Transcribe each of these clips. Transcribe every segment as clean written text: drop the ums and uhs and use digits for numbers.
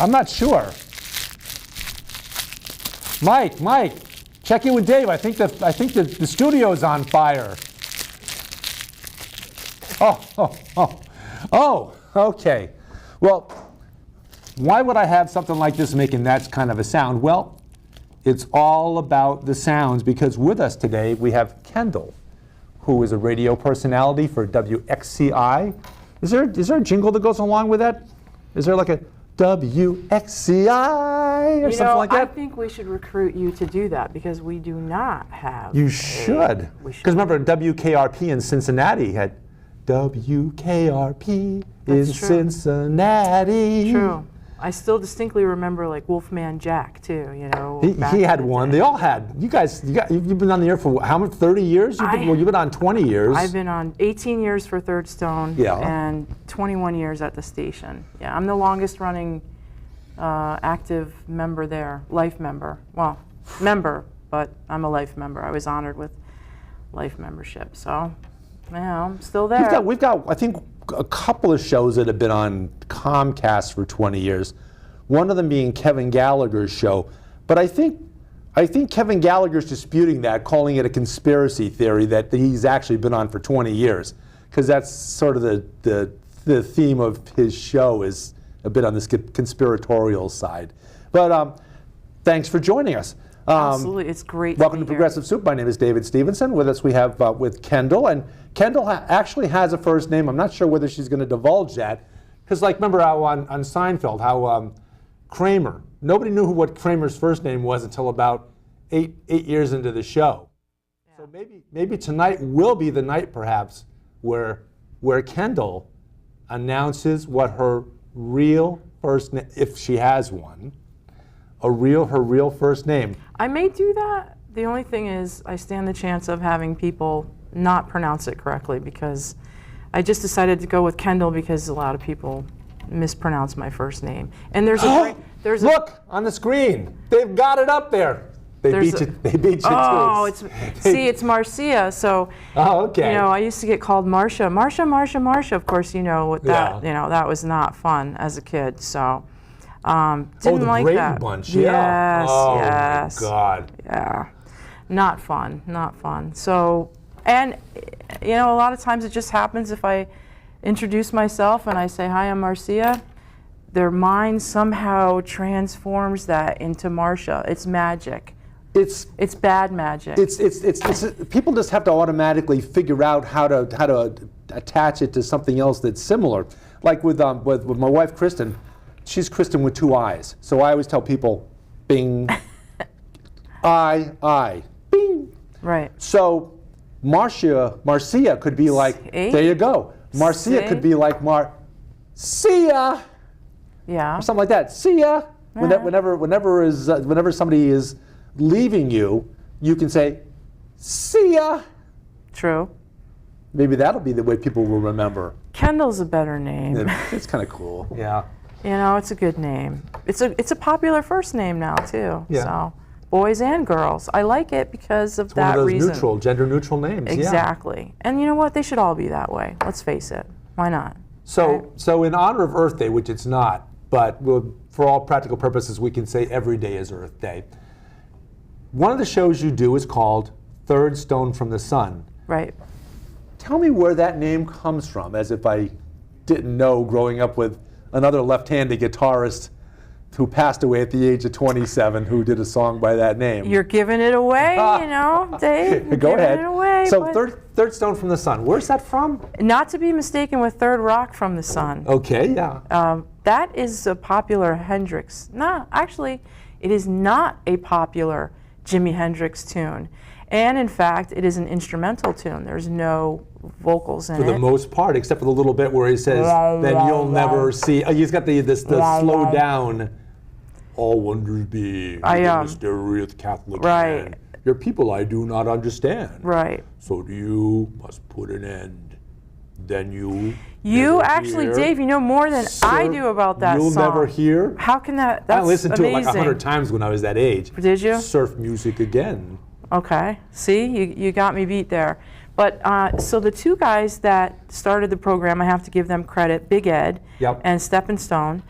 I'm not sure. Mike, check in with Dave. I think the studio's on fire. Oh, okay. Well, why would I have something like this making that kind of a sound? Well, it's all about the sounds, because with us today we have Kendall, who is a radio personality for WXCI. Is there a jingle that goes along with that? Is there like a WXCI or something like that? I think we should recruit you to do that, because we do not have. You should. Because remember, WKRP in Cincinnati had WKRP in Cincinnati. True. I still distinctly remember like Wolfman Jack too. He had one. They all had. You've been on the air for how much? 30 years? You've been on 20 years. I've been on 18 years for Third Stone. Yeah. And 21 years at the station. Yeah, I'm the longest running active member there, life member. Well, member, but I'm a life member. I was honored with life membership. So, I'm still there. We've got I think a couple of shows that have been on Comcast for 20 years. One of them being Kevin Gallagher's show. But I think Kevin Gallagher's disputing that, calling it a conspiracy theory that he's actually been on for 20 years. Because that's sort of the theme of his show, is a bit on this conspiratorial side. But thanks for joining us. Absolutely, it's great. Welcome to Progressive Soup. My name is David Stevenson. With us we have with Kendall, and Kendall actually has a first name. I'm not sure whether she's going to divulge that, because remember how on Seinfeld how Kramer, nobody knew what Kramer's first name was until about eight years into the show. Yeah. So maybe tonight will be the night, perhaps, where Kendall announces what her real first name, if she has one. Her real first name. I may do that. The only thing is I stand the chance of having people not pronounce it correctly, because I just decided to go with Kendall because a lot of people mispronounce my first name. And look on the screen. They've got it up there. They beat you too. It's Marcia. So okay. I used to get called Marcia. Of course, that was not fun as a kid. So didn't like Brady that. Bunch, yes, Oh yes. my God. Yeah, not fun. So, and a lot of times it just happens if I introduce myself and I say, "Hi, I'm Marcia," their mind somehow transforms that into Marcia. It's magic. It's bad magic. It's people just have to automatically figure out how to attach it to something else that's similar. Like with my wife Kristen. She's Kristen with two eyes. So I always tell people, bing, I, bing. Right. So Marcia could be like, there you go. Marcia could be like Marcia. Yeah. Or something like that. See ya. Whenever somebody is leaving you, you can say, see ya. True. Maybe that'll be the way people will remember. Kendall's a better name. It's kind of cool. Yeah. It's a good name. It's a popular first name now too. Yeah. So boys and girls. I like it because of that reason. One of those gender-neutral names. Exactly. Yeah. And you know what? They should all be that way. Let's face it. Why not? So in honor of Earth Day, which it's not, but for all practical purposes, we can say every day is Earth Day. One of the shows you do is called Third Stone from the Sun. Right. Tell me where that name comes from, as if I didn't know growing up with another left-handed guitarist who passed away at the age of 27, who did a song by that name. You're giving it away, you know, Dave. You're Go giving ahead. It away, So but third Stone from the Sun. Where's that from? not to be mistaken with Third Rock from the Sun. Okay, yeah. That is a popular Hendrix. No, actually, it is not a popular Jimi Hendrix tune. And in fact, it is an instrumental tune. There's no vocals in it. For the most part, except for the little bit where he says, then you'll never see. He's got the slow down. All wonders be the mysterious Catholic man. Your people I do not understand. Right. So do you must put an end. Then you actually, hear. Dave, you know more than I do about that You'll song. never hear. How can that? That's I listened to it like amazing. 100 times when I was that age. Did you? Surf music again. Okay. See, you got me beat there. But so the two guys that started the program, I have to give them credit, Big Ed and Steppin' Stone.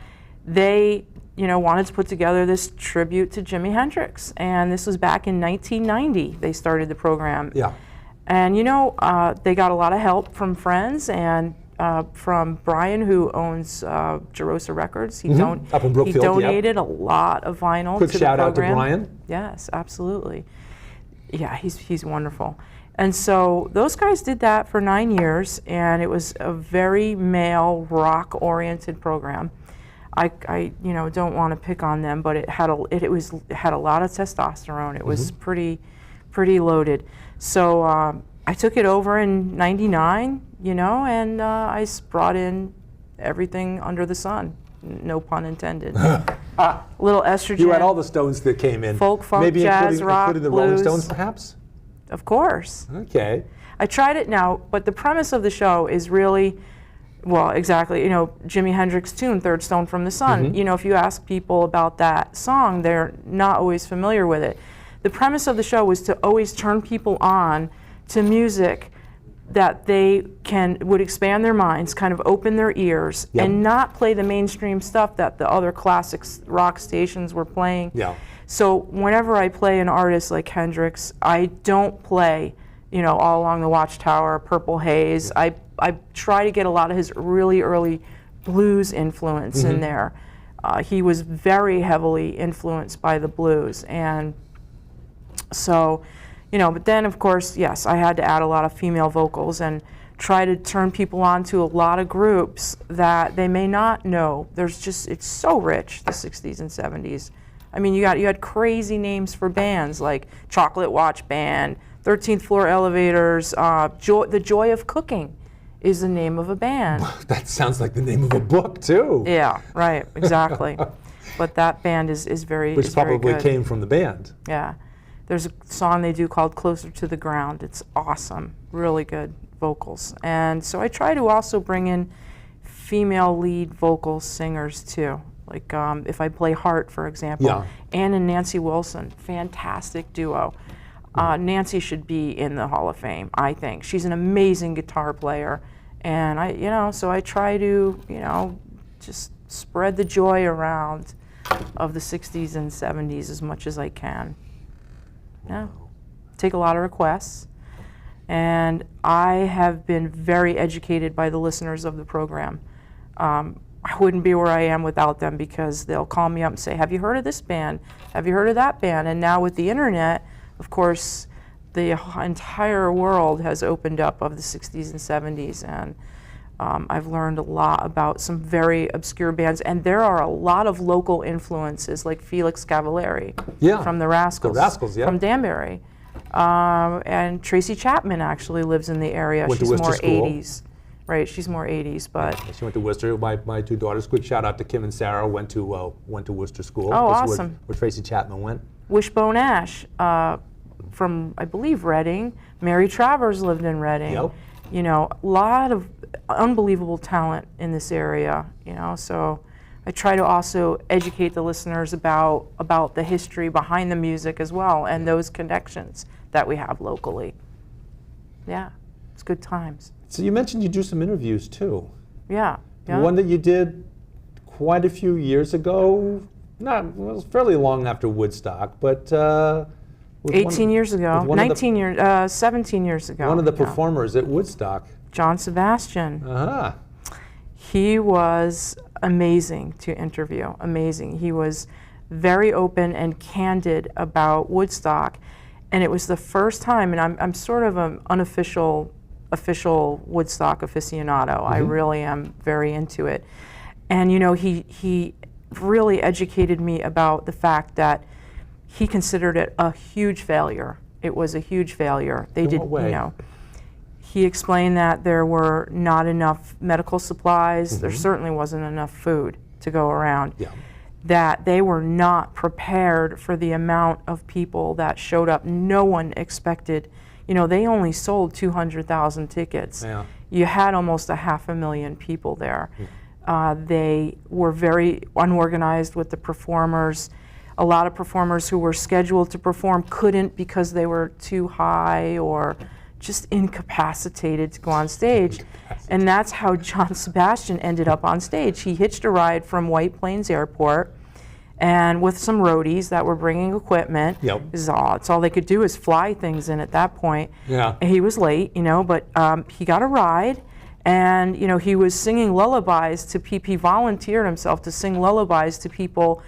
They, wanted to put together this tribute to Jimi Hendrix, and this was back in 1990. They started the program. Yeah. And they got a lot of help from friends and from Brian, who owns Jerosa Records. He Up in Brookfield, he donated a lot of vinyl Quick to shout the out to program. Brian. Yes, absolutely. Yeah, he's wonderful. And so those guys did that for 9 years, and it was a very male rock-oriented program. I don't want to pick on them, but it had a lot of testosterone. It was pretty loaded. So I took it over in '99, and I brought in everything under the sun. No pun intended. Little estrogen. You had all the Stones that came in. Folk, funk, maybe jazz, rock, including the Rolling blues. Stones, perhaps. Of course. Okay. I tried it now, but the premise of the show is really, well, exactly, Jimi Hendrix tune, Third Stone from the Sun. If you ask people about that song, they're not always familiar with it. The premise of the show was to always turn people on to music that they would expand their minds, kind of open their ears, and not play the mainstream stuff that the other classic rock stations were playing. Yeah. So whenever I play an artist like Hendrix, I don't play, All Along the Watchtower, Purple Haze. I try to get a lot of his really early blues influence in there. He was very heavily influenced by the blues, and so, but then of course, yes, I had to add a lot of female vocals and try to turn people on to a lot of groups that they may not know. It's so rich, the 60s and 70s. I mean, you had crazy names for bands like Chocolate Watch Band, 13th Floor Elevators, The Joy of Cooking is the name of a band. That sounds like the name of a book, too. Yeah, right, exactly. But that band is very Which is very probably good. came from the band. Yeah. There's a song they do called Closer to the Ground. It's awesome, really good vocals. And so I try to also bring in female lead vocal singers too. Like if I play Heart, for example, Ann and Nancy Wilson, fantastic duo. Nancy should be in the Hall of Fame, I think. She's an amazing guitar player. And so I try to, just spread the joy around of the 60s and 70s as much as I can. Yeah, take a lot of requests, and I have been very educated by the listeners of the program. I wouldn't be where I am without them, because they'll call me up and say, have you heard of this band? Have you heard of that band? And now with the internet, of course, the entire world has opened up of the 60s and 70s, and I've learned a lot about some very obscure bands, and there are a lot of local influences, like Felix Cavallari from the Rascals, from Danbury, and Tracy Chapman actually lives in the area. She's more 80s, right? She's more 80s, but she went to Worcester. My two daughters. Quick shout out to Kim and Sarah. Went to Worcester School. Oh, This is awesome. Where Tracy Chapman went. Wishbone Ash from, I believe, Reading. Mary Travers lived in Reading. Yep. A lot of unbelievable talent in this area, so I try to also educate the listeners about the history behind the music as well, and those connections that we have locally. Yeah, it's good times. So you mentioned you do some interviews too. Yeah. One that you did quite a few years ago, it was fairly long after Woodstock, but 18 years ago, 17 years ago. One of the performers at Woodstock. John Sebastian. Uh-huh. He was amazing to interview, amazing. He was very open and candid about Woodstock, and it was the first time, and I'm sort of an official Woodstock aficionado. I really am very into it. And you know, he really educated me about the fact that he considered it a huge failure. It was a huge failure. They did, you know, he explained that there were not enough medical supplies. There certainly wasn't enough food to go around. Yeah. That they were not prepared for the amount of people that showed up. No one expected, you know, they only sold 200,000 tickets. Yeah. You had almost 500,000 people there. They were very unorganized with the performers. A lot of performers who were scheduled to perform couldn't because they were too high or just incapacitated to go on stage. And that's how John Sebastian ended up on stage. He hitched a ride from White Plains Airport and with some roadies that were bringing equipment. Yep. It's all they could do is fly things in at that point. Yeah. And he was late, you know, but he got a ride. And, you know, he was singing lullabies to people. He volunteered himself to sing lullabies to people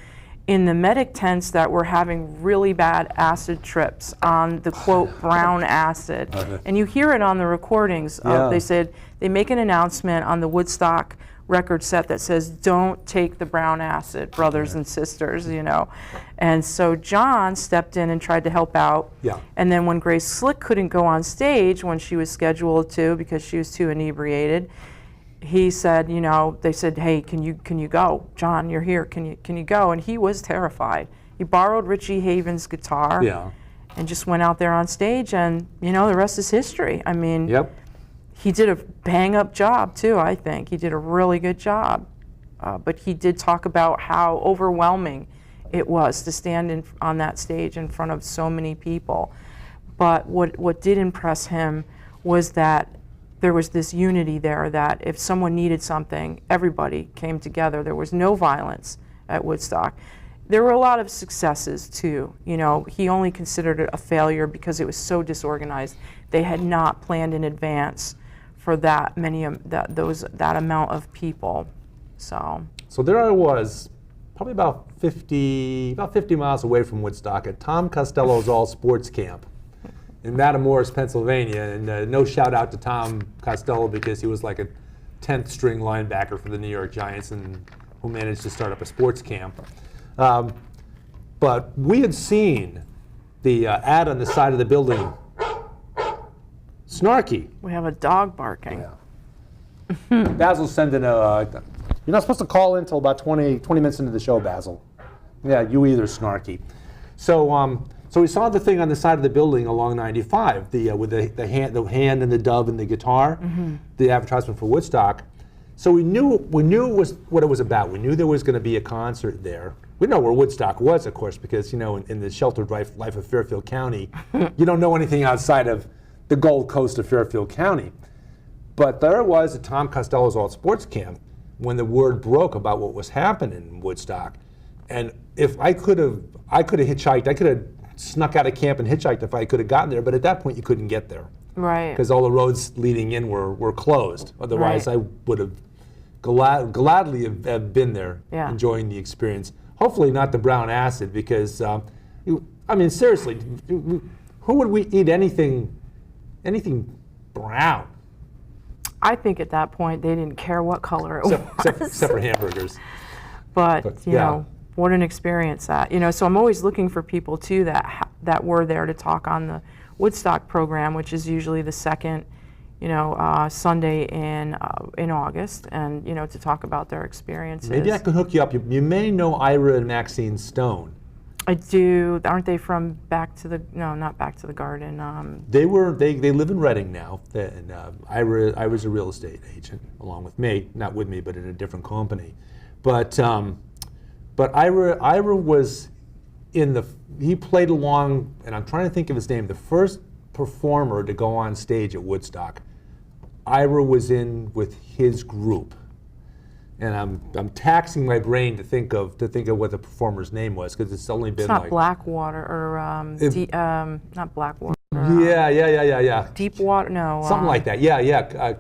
in the medic tents that were having really bad acid trips on the, quote, brown acid. And you hear it on the recordings. They said, they make an announcement on the Woodstock record set that says, don't take the brown acid, brothers and sisters, you know. And so John stepped in and tried to help out. Yeah. And then when Grace Slick couldn't go on stage when she was scheduled to because she was too inebriated, he said, you know, they said, hey, can you go? John, you're here, can you go? And he was terrified. He borrowed Richie Haven's guitar and just went out there on stage, and, you know, the rest is history. I mean, he did a bang-up job, too, I think. He did a really good job. But he did talk about how overwhelming it was to stand on that stage in front of so many people. But what did impress him was that there was this unity there, that if someone needed something, everybody came together. There was no violence at Woodstock. There were a lot of successes too. You know, he only considered it a failure because it was so disorganized. They had not planned in advance for that amount of people. So there I was, probably about 50 miles away from Woodstock at Tom Costello's All Sports Camp in Matamoros, Pennsylvania, and no shout out to Tom Costello because he was like a 10th string linebacker for the New York Giants and who managed to start up a sports camp. But we had seen the ad on the side of the building, Snarky. We have a dog barking. Yeah. Basil's sending you're not supposed to call in until about 20 minutes into the show, Basil. Yeah, you either, Snarky. So we saw the thing on the side of the building along 95, with the hand and the dove and the guitar, the advertisement for Woodstock. So we knew it was what it was about. We knew there was going to be a concert there. We know where Woodstock was, of course, because you know in the sheltered life of Fairfield County, you don't know anything outside of the Gold Coast of Fairfield County. But there it was at Tom Costello's All Sports Camp when the word broke about what was happening in Woodstock. And if I could have hitchhiked, I could have snuck out of camp and hitchhiked if I could have gotten there, but at that point you couldn't get there. Right. Because all the roads leading in were closed. Otherwise I would have gladly have been there enjoying the experience. Hopefully not the brown acid because, I mean seriously, who would we eat anything brown? I think at that point they didn't care what color it was. Except for hamburgers. But you know, what an experience that. You know, so I'm always looking for people too that were there to talk on the Woodstock program, which is usually the second, you know, Sunday in August, and you know, to talk about their experiences. Maybe I could hook you up. You may know Ira and Maxine Stone. I do. Aren't they from not Back to the Garden? They live in Reading now. And I was a real estate agent along with me, not with me, but in a different company. But Ira was he played along, and I'm trying to think of his name, the first performer to go on stage at Woodstock. Ira was in with his group. And I'm taxing my brain to think of what the performer's name was because it's only been it's not Blackwater or not Blackwater. Yeah. Deep Water, no. Something like that. Yeah.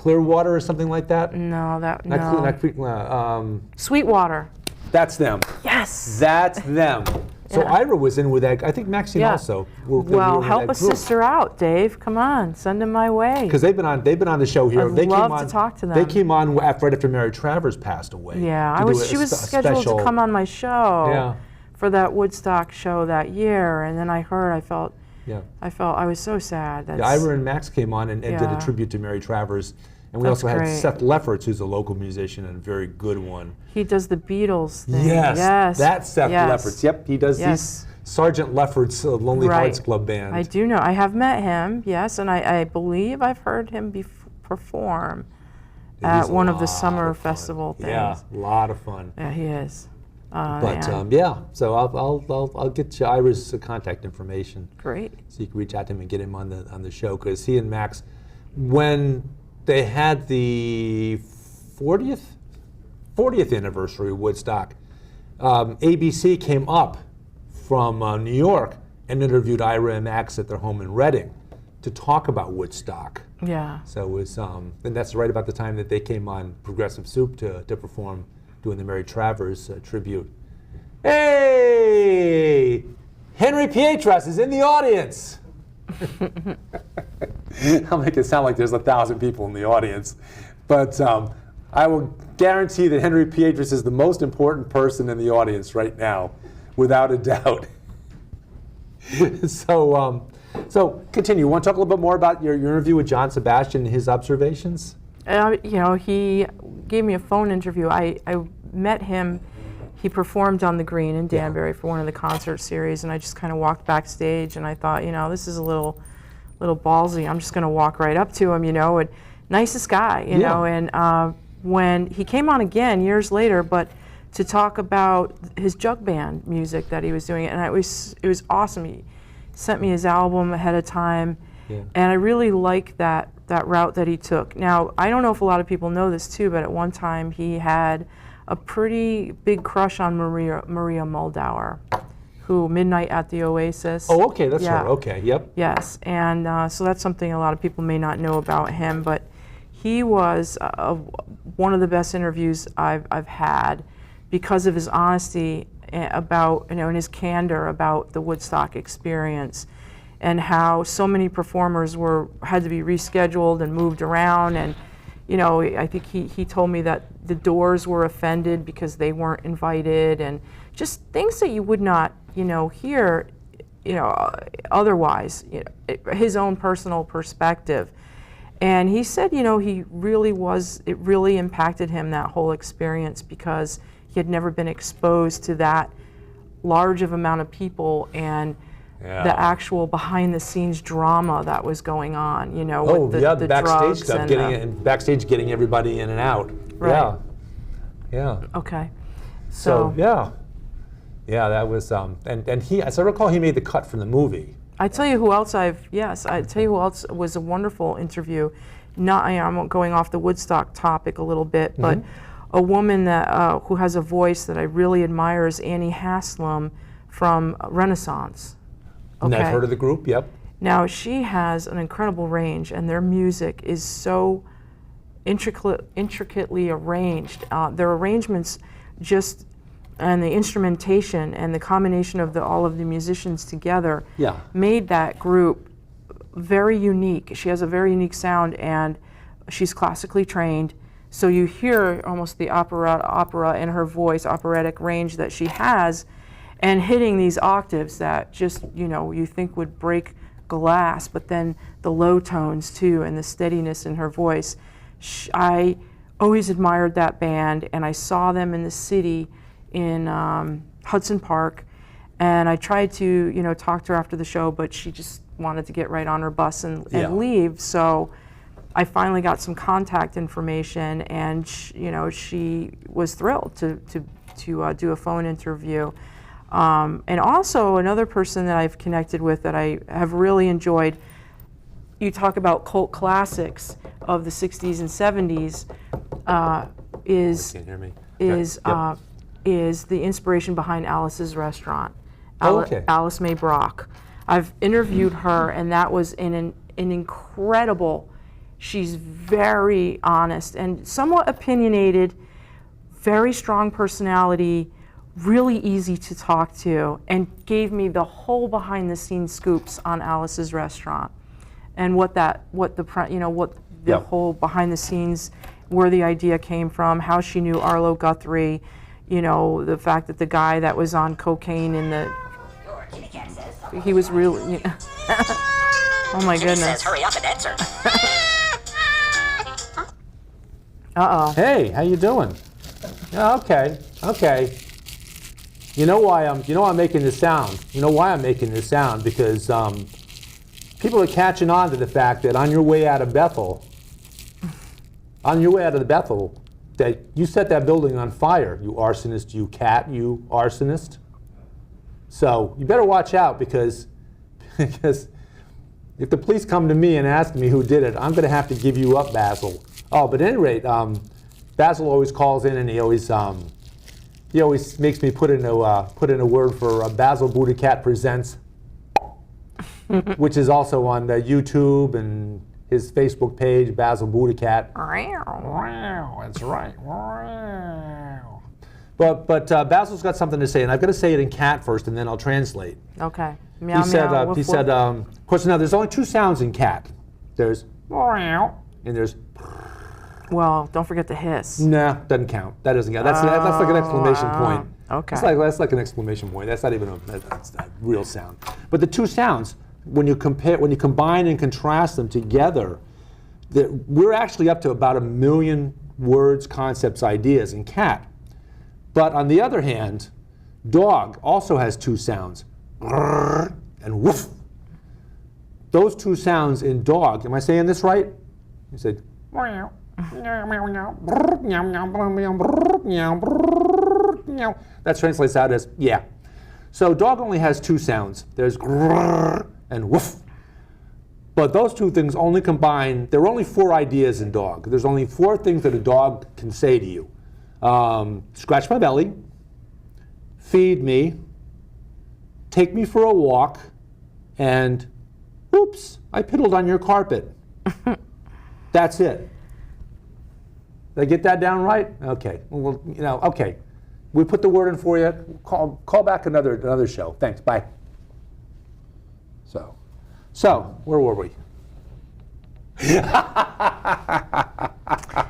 Clearwater or something like that. No, Not no. Sweetwater. That's them. Yes. That's them. So Yeah. Ira was in with that. I think Maxine Yeah. also. Well, help a sister out, Dave. Come on, send them my way. Because they've been on the show here. I'd They love came on, to talk to them. They came on right after Mary Travers passed away. Yeah, she was scheduled special. to come on my show Yeah. for that Woodstock show that year, and then I felt Yeah. I was so sad. Yeah, Ira and Max came on and did a Yeah. tribute to Mary Travers. And we That's also had great. Seth Lefferts, who's a local musician and a very good one. He does the Beatles thing. Yes, that's Seth yes. Lefferts. Yep, he does Yes. these Sergeant Lefferts Lonely Right. Hearts Club Band. I do know. I have met him, yes, and I believe I've heard him perform at He's a one of the lot summer of fun. festival things. Yeah, a lot of fun. Yeah, he is. But and yeah, so I'll get you Ira's contact information great. so you can reach out to him and get him on the show, because he and Max, when they had the 40th anniversary of Woodstock, ABC came up from New York and interviewed Ira and Max at their home in Reading to talk about Woodstock. Yeah. So it was, and that's right about the time that they came on Progressive Soup to perform, doing the Mary Travers tribute. Hey! Henry Pietras is in the audience! I'll make it sound like there's 1,000 people in the audience. But I will guarantee that Henry Pietras is the most important person in the audience right now, without a doubt. So continue. You want to talk a little bit more about your interview with John Sebastian and his observations? He gave me a phone interview. I met him. He performed on the Green in Danbury for one of the concert series, and I just kind of walked backstage, and I thought, this is a little ballsy. I'm just going to walk right up to him, and nicest guy, you know. And when he came on again years later, but to talk about his jug band music that he was doing, and it was awesome. He sent me his album ahead of time, and I really like that route that he took. Now, I don't know if a lot of people know this too, but at one time he had a pretty big crush on Maria Muldaur, who Midnight at the Oasis. Oh, okay, that's her. Okay, yep. Yes, and so that's something a lot of people may not know about him, but he was one of the best interviews I've had because of his honesty about, and his candor about the Woodstock experience, and how so many performers had to be rescheduled and moved around. And I think he told me that the Doors were offended because they weren't invited, and just things that you would not hear otherwise, his own personal perspective. And he said, it really impacted him, that whole experience, because he had never been exposed to that large of amount of people and the actual behind-the-scenes drama that was going on, with the backstage drugs stuff, getting everybody in and out. Right. Yeah. Okay. So that was and he, as I recall, he made the cut from the movie. I tell you who else was a wonderful interview. I'm going off the Woodstock topic a little bit, but a woman that who has a voice that I really admire is Annie Haslam from Renaissance. Okay. And I've heard of the group, yep. Now, she has an incredible range, and their music is so intricately arranged. Their arrangements and the instrumentation and the combination of all of the musicians together made that group very unique. She has a very unique sound, and she's classically trained, so you hear almost the opera in her voice, operatic range that she has, and hitting these octaves that just, you think would break glass, but then the low tones too, and the steadiness in her voice. I always admired that band, and I saw them in the city in Hudson Park, and I tried to, talk to her after the show, but she just wanted to get right on her bus and leave. So I finally got some contact information, and she was thrilled to do a phone interview. And also another person that I've connected with that I have really enjoyed. You talk about cult classics of the 60s and 70s. Can't hear me. Is the inspiration behind Alice's Restaurant. Okay. Alice May Brock. I've interviewed her, and that was an incredible She's very honest and somewhat opinionated, very strong personality, really easy to talk to, and gave me the whole behind-the-scenes scoops on Alice's restaurant and what the whole behind-the-scenes, where the idea came from, how she knew Arlo Guthrie, you know, the fact that the guy that was on cocaine in the, he was really, you know, oh my goodness. Says, hurry up and answer. Uh-oh. Hey, how you doing? Yeah, okay. You know why I'm making this sound? You know why I'm making this sound? Because people are catching on to the fact that on your way out of Bethel, that you set that building on fire, you arsonist, you cat, you arsonist. So you better watch out because if the police come to me and ask me who did it, I'm going to have to give you up, Basil. Oh, but at any rate, Basil always calls in and he always makes me put in a word for Basil Budacat Presents, which is also on YouTube and his Facebook page, Basil Budacat. That's right. But Basil's got something to say, and I've got to say it in cat first, and then I'll translate. Okay. Meow, He said, meow, woof, woof. of course, now there's only two sounds in cat. There's and there's. Well, don't forget the hiss. Nah, doesn't count. That doesn't count. That's like an exclamation point. Okay. That's like an exclamation point. That's not even that's a real sound. But the two sounds, when you combine and contrast them together, we're actually up to about 1 million words, concepts, ideas in cat. But on the other hand, dog also has two sounds, grrr and woof. Those two sounds in dog, am I saying this right? You said, that translates out as yeah. So dog only has two sounds. There's grrr and woof. But those two things only combine, there are only 4 ideas in dog. There's only 4 things that a dog can say to you. Scratch my belly, feed me, take me for a walk, and oops, I piddled on your carpet. That's it. Did I get that down right? Okay. Well, okay. We put the word in for you. Call back another show. Thanks. Bye. So where were we?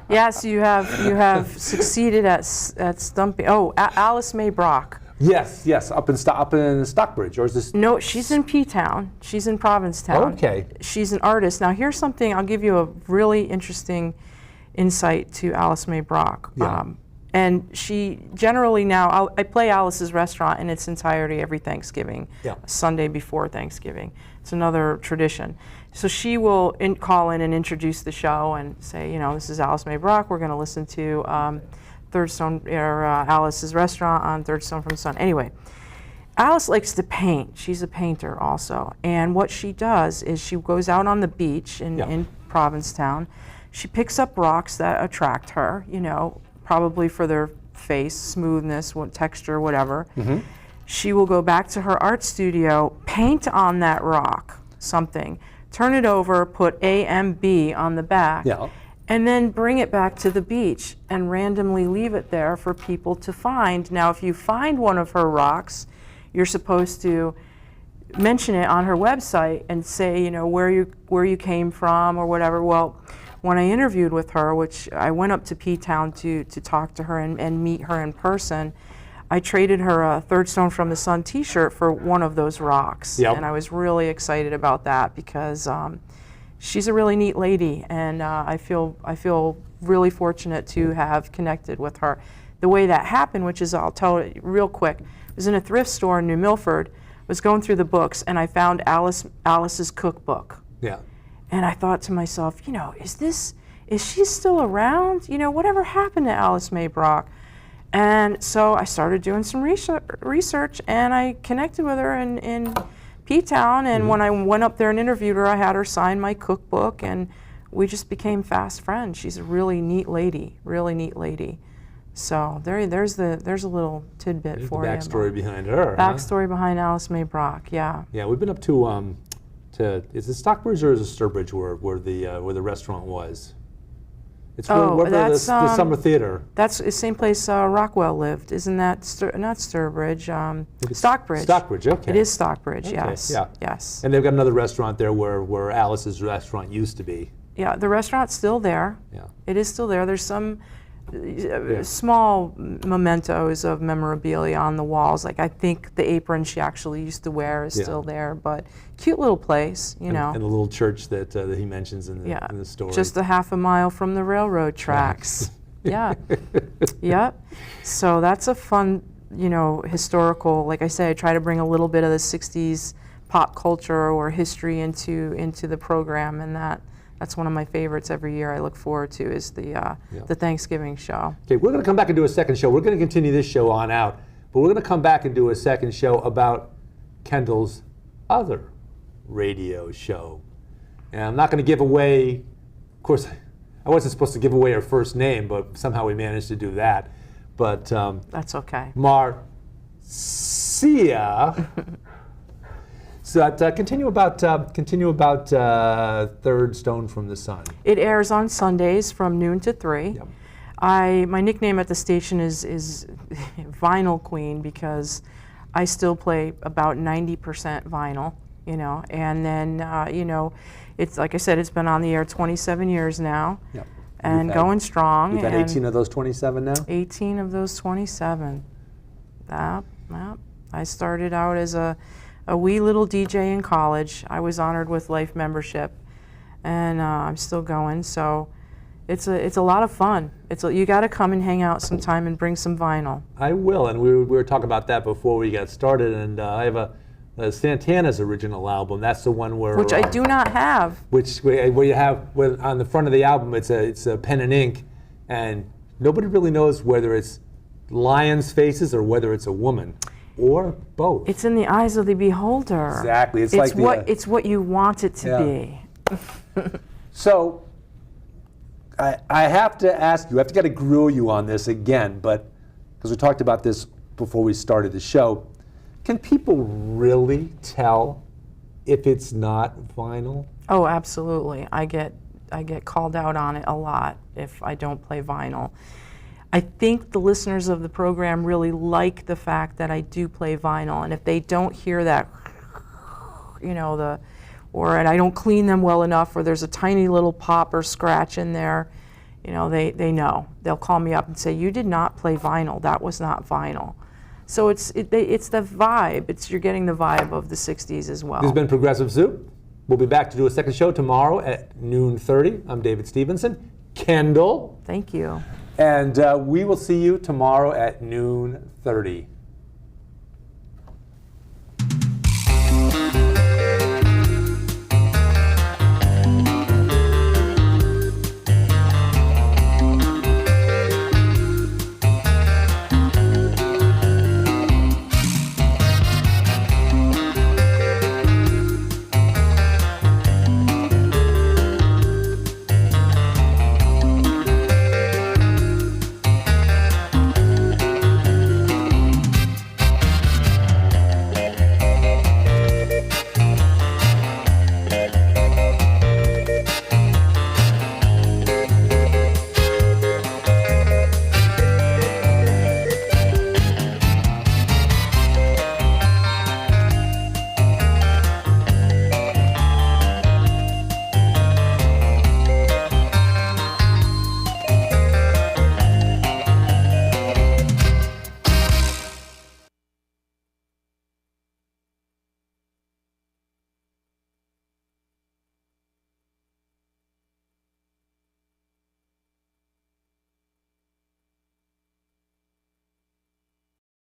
Yes, you have succeeded at stumping. Oh, Alice May Brock. Yes, up in Stockbridge, or is this? No, she's in P-Town. She's in Provincetown. Okay. She's an artist. Now, here's something. I'll give you a really interesting insight to Alice May Brock. Yeah. And she generally now, I play Alice's Restaurant in its entirety every Thanksgiving, Yeah. Sunday before Thanksgiving. It's another tradition. So she will call in and introduce the show and say, this is Alice May Brock. We're going to listen to Third Stone, or Alice's Restaurant on Third Stone from the Sun. Anyway, Alice likes to paint. She's a painter also. And what she does is she goes out on the beach in Provincetown. She picks up rocks that attract her, probably for their face, smoothness, texture, whatever. Mm-hmm. She will go back to her art studio, paint on that rock something, turn it over, put AMB on the back, and then bring it back to the beach and randomly leave it there for people to find. Now, if you find one of her rocks, you're supposed to mention it on her website and say, where you came from or whatever. Well, when I interviewed with her, which I went up to P-Town to talk to her and meet her in person, I traded her a Third Stone from the Sun t-shirt for one of those rocks. Yep. And I was really excited about that because she's a really neat lady, and I feel really fortunate to have connected with her. The way that happened, which is, I'll tell it real quick, I was in a thrift store in New Milford, was going through the books, and I found Alice's cookbook. Yeah. And I thought to myself, is she still around? Whatever happened to Alice May Brock? And so I started doing some research, and I connected with her in P-Town, and when I went up there and interviewed her, I had her sign my cookbook, and we just became fast friends. She's a really neat lady. So there's a little tidbit for you. The backstory behind her. Backstory behind Alice May Brock, yeah. Yeah, we've been up to is it Stockbridge or is it Sturbridge where the restaurant was? It's Oh, where that's, the Summer Theater. That's the same place Rockwell lived. Isn't that not Sturbridge? Stockbridge. Stockbridge, okay. It is Stockbridge, Okay, yes. yeah. Yes. And they've got another restaurant there where Alice's restaurant used to be. Yeah, the restaurant's still there. Yeah. It is still there. There's some small mementos of memorabilia on the walls. Like I think the apron she actually used to wear is still there, but cute little place, you know. And the little church that he mentions in the story. Just a half a mile from the railroad tracks. Yeah. Yep. So that's a fun, historical, like I say, I try to bring a little bit of the 60s pop culture or history into the program, and that's one of my favorites every year I look forward to is the Thanksgiving show. Okay, we're going to come back and do a second show. We're going to continue this show on out, but we're going to come back and do a second show about Kendall's other radio show. And I'm not going to give away, of course, I wasn't supposed to give away her first name, but somehow we managed to do that. But that's okay. Marcia. So continue about Third Stone from the Sun. It airs on Sundays from noon to 3. Yep. My nickname at the station is Vinyl Queen because I still play about 90% vinyl, and then it's like I said, it's been on the air 27 years now, Yep. and going strong. You've had 18 of those 27 now? 18 of those 27. I started out as a wee little DJ in college. I was honored with life membership, and I'm still going. So it's a lot of fun. You got to come and hang out sometime and bring some vinyl. I will, and we were talking about that before we got started. And I have a Santana's original album. That's the one which I do not have. Where you have on the front of the album, it's a pen and ink, and nobody really knows whether it's lions' faces or whether it's a woman. Or both. It's in the eyes of the beholder. Exactly. It's what you want it to be. So, I have to ask you, I have to kind of grill you on this again, but because we talked about this before we started the show, can people really tell if it's not vinyl? Oh, absolutely. I get called out on it a lot if I don't play vinyl. I think the listeners of the program really like the fact that I do play vinyl, and if they don't hear that, and I don't clean them well enough, or there's a tiny little pop or scratch in there, they know. They'll call me up and say, "You did not play vinyl. That was not vinyl." So it's the vibe. You're getting the vibe of the '60s as well. This has been Progressive Soup. We'll be back to do a second show tomorrow at noon 30. I'm David Stevenson. Kendall. Thank you. And we will see you tomorrow at noon 30.